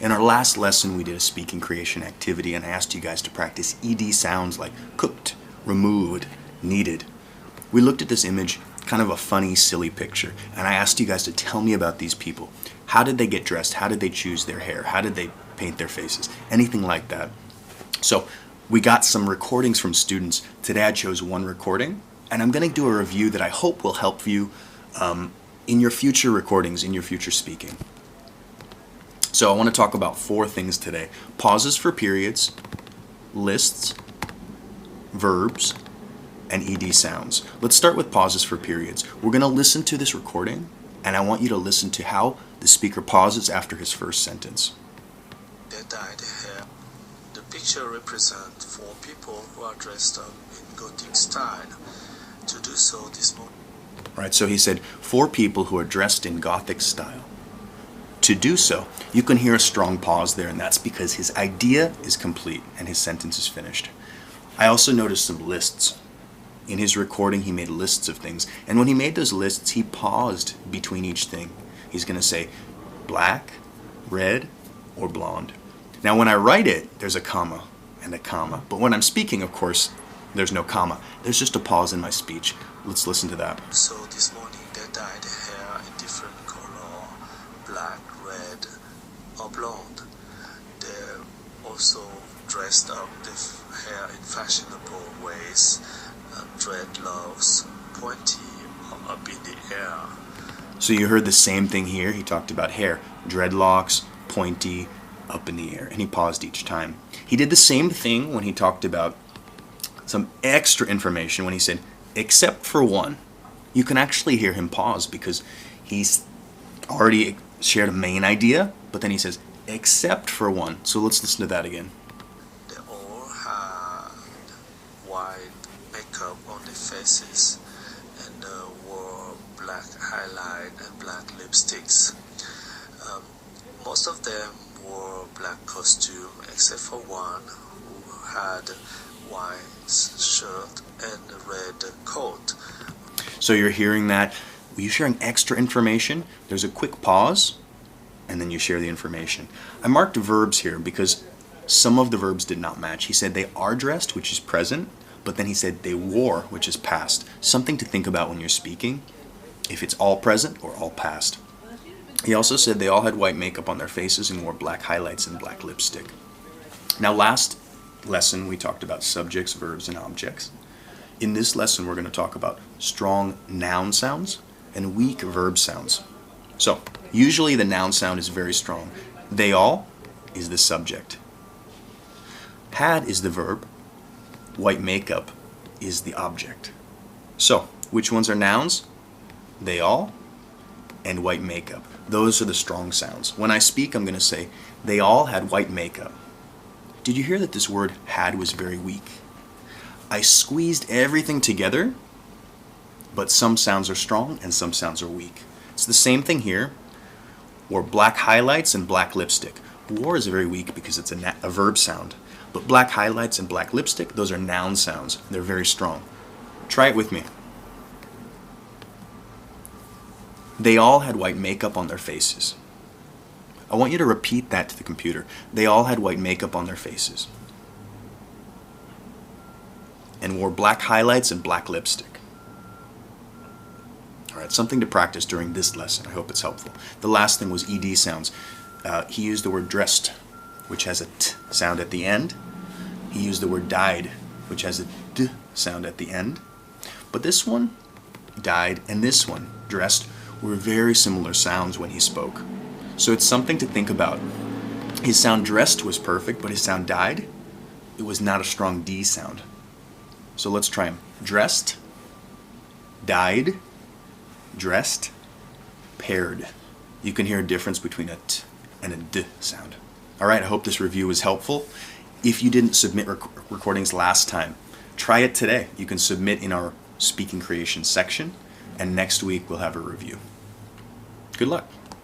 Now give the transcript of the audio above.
In our last lesson, we did a speaking creation activity and I asked you guys to practice ED sounds like cooked, removed, needed. We looked at this image, kind of a funny, silly picture, and I asked you guys to tell me about these people. How did they get dressed? How did they choose their hair? How did they paint their faces? Anything like that. So we got some recordings from students. Today I chose one recording, and I'm going to do a review that I hope will help you in your future recordings, in your future speaking. So I want to talk about 4 things today. Pauses for periods, lists, verbs, and ED sounds. Let's start with pauses for periods. We're going to listen to this recording, and I want you to listen to how the speaker pauses after his first sentence. They dyed hair. The picture represents 4 people who are dressed up in Gothic style. To do so this morning. Right, so he said 4 people who are dressed in Gothic style. To do so, you can hear a strong pause there, and that's because his idea is complete and his sentence is finished. I also noticed some lists. In his recording, he made lists of things, and when he made those lists, he paused between each thing. He's going to say black, red, or blonde. Now, when I write it, there's a comma and a comma, but when I'm speaking, of course, there's no comma. There's just a pause in my speech. Let's listen to that. So this morning they dyed hair in different color, black, red, or blonde. They also dressed up the hair in fashionable ways, dreadlocks, pointy, or up in the air. So you heard the same thing here. He talked about hair, dreadlocks, pointy, up in the air, and he paused each time. He did the same thing when he talked about some extra information when he said, except for one. You can actually hear him pause because he's already shared a main idea, but then he says, except for one. So let's listen to that again. They all had white makeup on their faces and wore black highlight and black lipsticks. Most of them wore black costume except for one who had white shirt and a red coat. So you're hearing that. You're sharing extra information. There's a quick pause, and then you share the information. I marked verbs here because some of the verbs did not match. He said they are dressed, which is present, but then he said they wore, which is past. Something to think about when you're speaking, if it's all present or all past. He also said they all had white makeup on their faces and wore black highlights and black lipstick. Now, last lesson we talked about subjects, verbs, and objects. In this lesson we're going to talk about strong noun sounds and weak verb sounds. So usually the noun sound is very strong. They all is the subject. Had is the verb. White makeup is the object. So which ones are nouns? They all and white makeup. Those are the strong sounds. When I speak, I'm going to say they all had white makeup. Did you hear that this word had was very weak? I squeezed everything together, but some sounds are strong and some sounds are weak. It's the same thing here. Wore black highlights and black lipstick. Wore is very weak because it's a verb sound. But black highlights and black lipstick, those are noun sounds. They're very strong. Try it with me. They all had white makeup on their faces. I want you to repeat that to the computer. They all had white makeup on their faces and wore black highlights and black lipstick. All right, something to practice during this lesson. I hope it's helpful. The last thing was ED sounds. He used the word dressed, which has a T sound at the end. He used the word dyed, which has a D sound at the end. But this one, dyed, and this one, dressed, were very similar sounds when he spoke. So it's something to think about. His sound dressed was perfect, but his sound dyed, it was not a strong D sound. So let's try them. Dressed, dyed, dressed, paired. You can hear a difference between a T and a D sound. All right, I hope this review was helpful. If you didn't submit recordings last time, try it today. You can submit in our speaking creation section, and next week we'll have a review. Good luck.